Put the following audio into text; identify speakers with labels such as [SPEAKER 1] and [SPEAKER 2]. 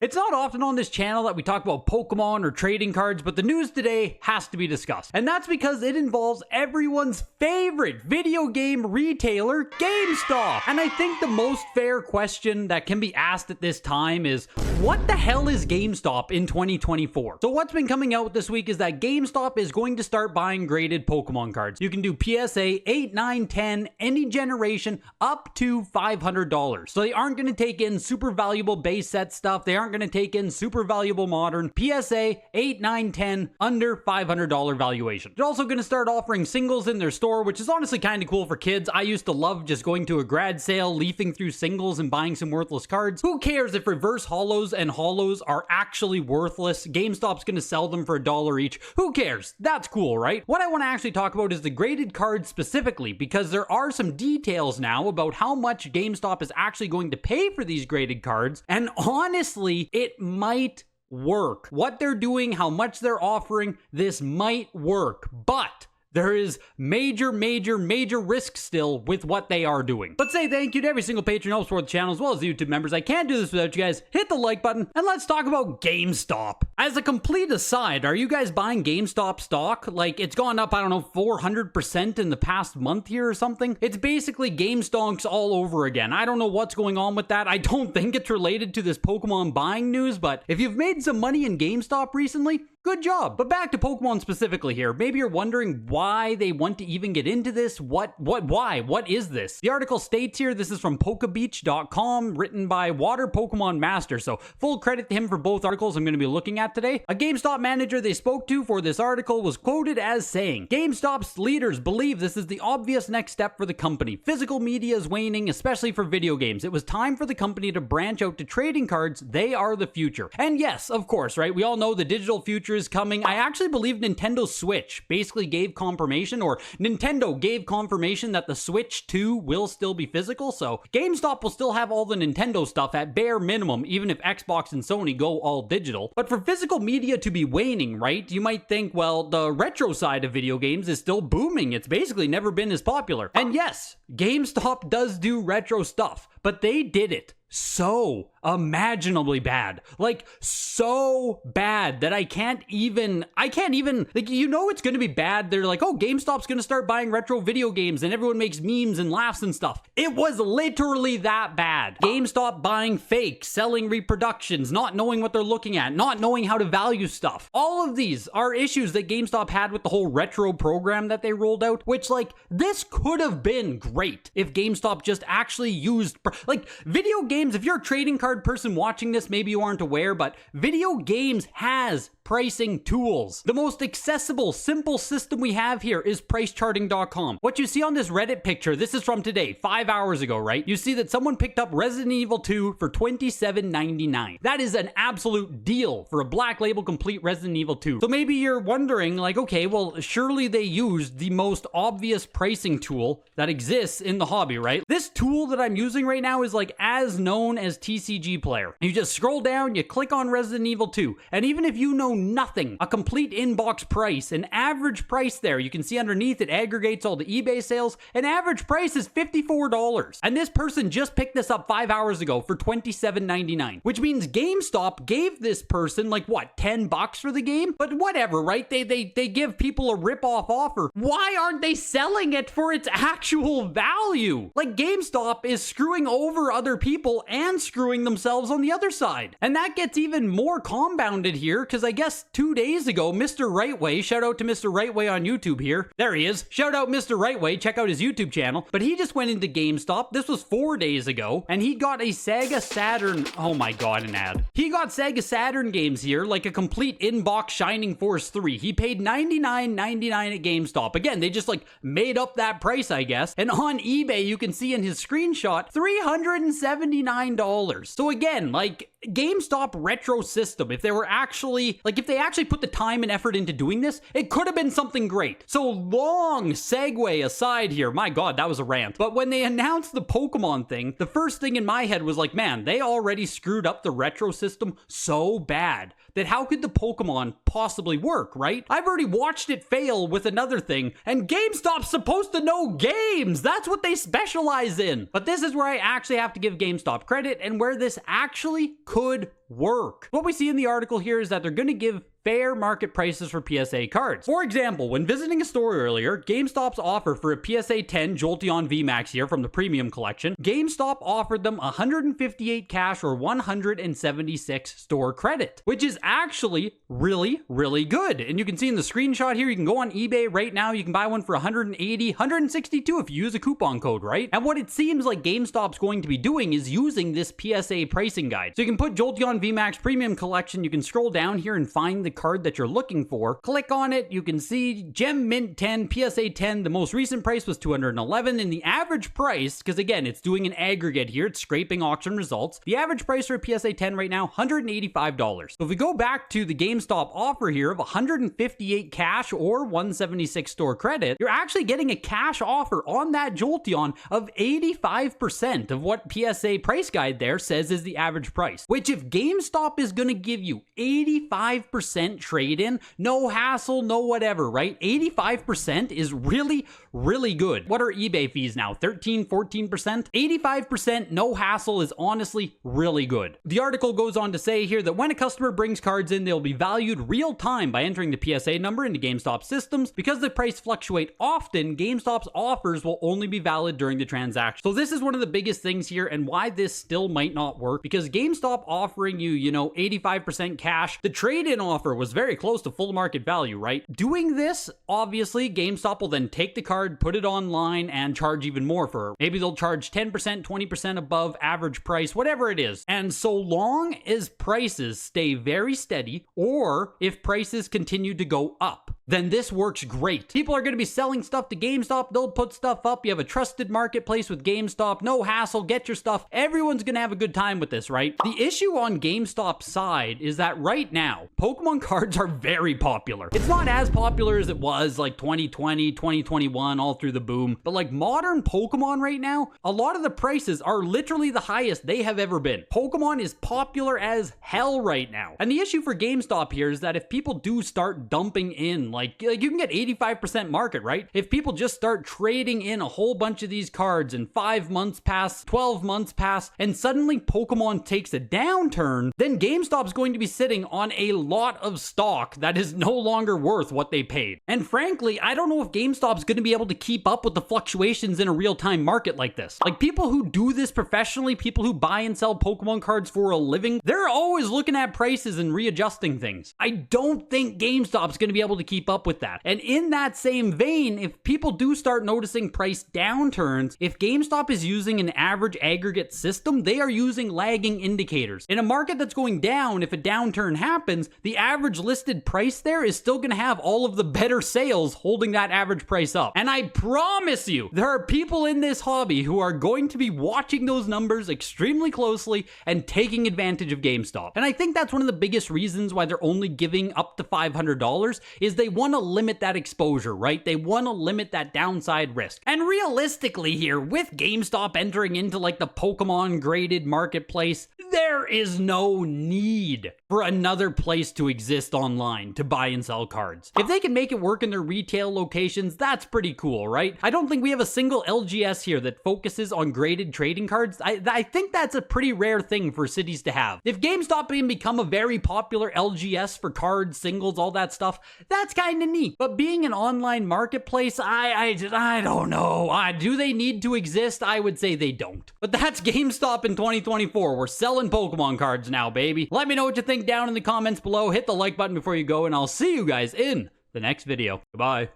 [SPEAKER 1] It's not often on this channel that we talk about Pokemon or trading cards, but the news today has to be discussed. And that's because it involves everyone's favorite video game retailer, GameStop. And I think the most fair question that can be asked at this time is, what the hell is GameStop in 2024? So what's been coming out this week is that GameStop is going to start buying graded Pokemon cards. You can do PSA 8, 9, 10, any generation, up to $500. So they aren't going to take in super valuable base set stuff. They aren't going to take in super valuable modern. PSA 8, 9, 10, under $500 valuation. They're also going to start offering singles in their store, which is honestly kind of cool for kids. I used to love just going to a grad sale, leafing through singles and buying some worthless cards. Who cares if reverse holos and holos are actually worthless? GameStop's going to sell them for $1 each. Who cares? That's cool, right? What I want to actually talk about is the graded cards specifically, because there are some details now about how much GameStop is actually going to pay for these graded cards, and honestly, it might work. What they're doing, how much they're offering, this might work, but there is major risk still with what they are doing. Let's say thank you to every single patron who helps support the channel, as well as the YouTube members. I can't do this without you guys. Hit the like button, and let's talk about GameStop. As a complete aside, are you guys buying GameStop stock? Like, it's gone up, I don't know, 400% in the past month here or something. It's basically GameStonks all over again. I don't know what's going on with that. I don't think it's related to this Pokemon buying news, but if you've made some money in GameStop recently, good job. But back to Pokemon specifically here. Maybe you're wondering why they want to even get into this. Why? What is this? The article states here, this is from pokebeach.com, written by Water Pokemon Master. So full credit to him for both articles I'm going to be looking at today. A GameStop manager they spoke to for this article was quoted as saying, GameStop's leaders believe this is the obvious next step for the company. Physical media is waning, especially for video games. It was time for the company to branch out to trading cards. They are the future. And yes, of course, right? We all know the digital future is coming. I actually believe Nintendo Switch basically gave confirmation, or Nintendo gave confirmation that the Switch 2 will still be physical, so GameStop will still have all the Nintendo stuff at bare minimum, even if Xbox and Sony go all digital. But for physical media to be waning, right, you might think, well, the retro side of video games is still booming. It's basically never been as popular. And yes, GameStop does do retro stuff, but they did it so imaginably bad, like so bad that I can't even, like, you know it's gonna be bad. They're like, oh, GameStop's gonna start buying retro video games and everyone makes memes and laughs and stuff. It was literally that bad. GameStop buying fake, selling reproductions, not knowing what they're looking at, not knowing how to value stuff. All of these are issues that GameStop had with the whole retro program that they rolled out, which, like, this could have been great if GameStop just actually used, like, video games. If you're a trading card person watching this, maybe you aren't aware, but video games has pricing tools. The most accessible, simple system we have here is pricecharting.com. What you see on this Reddit picture, this is from today, 5 hours ago, right? You see that someone picked up Resident Evil 2 for $27.99. That is an absolute deal for a Black Label complete Resident Evil 2. So maybe you're wondering, like, okay, well, surely they used the most obvious pricing tool that exists in the hobby, right? This tool that I'm using right now is like as known as TCG Player. You just scroll down, you click on Resident Evil 2, and even if you know nothing, a complete inbox price, an average price there, you can see underneath it aggregates all the eBay sales, an average price is $54. And this person just picked this up 5 hours ago for $27.99, which means GameStop gave this person, like, what, $10 for the game? But whatever, right? They give people a rip-off offer. Why aren't they selling it for its actual value? Like, GameStop is screwing over other people and screwing themselves on the other side. And that gets even more compounded here, because I guess 2 days ago, Mr. Rightway, shout out to Mr. Rightway on YouTube here. There he is. Shout out Mr. Rightway, check out his YouTube channel. But he just went into GameStop. This was 4 days ago, and he got a Sega Saturn, oh my god, an ad. He got Sega Saturn games here, like a complete inbox Shining Force 3. He paid $99.99 at GameStop. Again, they just like made up that price, I guess. And on eBay, you can see in his screenshot, $379. So again, like, GameStop retro system, if they were actually, like, if they actually put the time and effort into doing this, it could have been something great. So long segue aside here, my god, that was a rant. But when they announced the Pokemon thing, the first thing in my head was like, man, they already screwed up the retro system so bad that how could the Pokemon possibly work, right? I've already watched it fail with another thing, and GameStop's supposed to know games. That's what they specialize in. But this is where I actually have to give GameStop credit and where this actually could work. What we see in the article here is that they're going to give fair market prices for PSA cards. For example, when visiting a store earlier, GameStop's offer for a PSA 10 Jolteon VMAX here from the premium collection, GameStop offered them 158 cash or 176 store credit, which is actually really, really good. And you can see in the screenshot here, you can go on eBay right now, you can buy one for 180, 162 if you use a coupon code, right? And what it seems like GameStop's going to be doing is using this PSA pricing guide. So you can put Jolteon VMAX premium collection, you can scroll down here and find the card that you're looking for, click on it, you can see Gem Mint 10, PSA 10, the most recent price was 211, and the average price, because again, it's doing an aggregate here, it's scraping auction results, the average price for a PSA 10 right now, $185. So if we go back to the GameStop offer here of 158 cash or 176 store credit, you're actually getting a cash offer on that Jolteon of 85% of what PSA price guide there says is the average price, which if GameStop is going to give you 85% trade-in, no hassle, no whatever, right? 85% is really, really good. What are eBay fees now? 13, 14%? 85% no hassle is honestly really good. The article goes on to say here that when a customer brings cards in, they'll be valued real time by entering the PSA number into GameStop systems. Because the price fluctuate often, GameStop's offers will only be valid during the transaction. So this is one of the biggest things here and why this still might not work, because GameStop offering you, 85% cash, the trade-in offer was very close to full market value, right? Doing this, obviously, GameStop will then take the card, put it online, and charge even more for it. Maybe they'll charge 10%, 20% above average price, whatever it is. And so long as prices stay very steady, or if prices continue to go up, then this works great. People are going to be selling stuff to GameStop. They'll put stuff up. You have a trusted marketplace with GameStop. No hassle. Get your stuff. Everyone's going to have a good time with this, right? The issue on GameStop's side is that right now, Pokemon cards are very popular. It's not as popular as it was like 2020, 2021, all through the boom. But like modern Pokemon right now, a lot of the prices are literally the highest they have ever been. Pokemon is popular as hell right now. And the issue for GameStop here is that if people do start dumping in, like you can get 85% market, right? If people just start trading in a whole bunch of these cards and 5 months pass, 12 months pass, and suddenly Pokemon takes a downturn, then GameStop's going to be sitting on a lot of stock that is no longer worth what they paid. And frankly, I don't know if GameStop's going to be able to keep up with the fluctuations in a real-time market like this. Like people who do this professionally, people who buy and sell Pokemon cards for a living, they're always looking at prices and readjusting things. I don't think GameStop's going to be able to keep up with that. And in that same vein, if people do start noticing price downturns, if GameStop is using an average aggregate system, they are using lagging indicators. In a market that's going down, if a downturn happens, the average listed price there is still going to have all of the better sales holding that average price up. And I promise you, there are people in this hobby who are going to be watching those numbers extremely closely and taking advantage of GameStop. And I think that's one of the biggest reasons why they're only giving up to $500 is they want to limit that exposure, right? They want to limit that downside risk. And realistically here, with GameStop entering into like the Pokemon graded marketplace, there is no need for another place to exist online to buy and sell cards. If they can make it work in their retail locations, that's pretty cool, right? I don't think we have a single LGS here that focuses on graded trading cards. I think that's a pretty rare thing for cities to have. If GameStop can become a very popular LGS for cards, singles, all that stuff, that's kind of neat. But being an online marketplace, I don't know. Do they need to exist? I would say they don't. But that's GameStop in 2024. We're selling Pokemon cards now, baby. Let me know what you think down in the comments below. Hit the like button before you go, and I'll see you guys in the next video. Goodbye.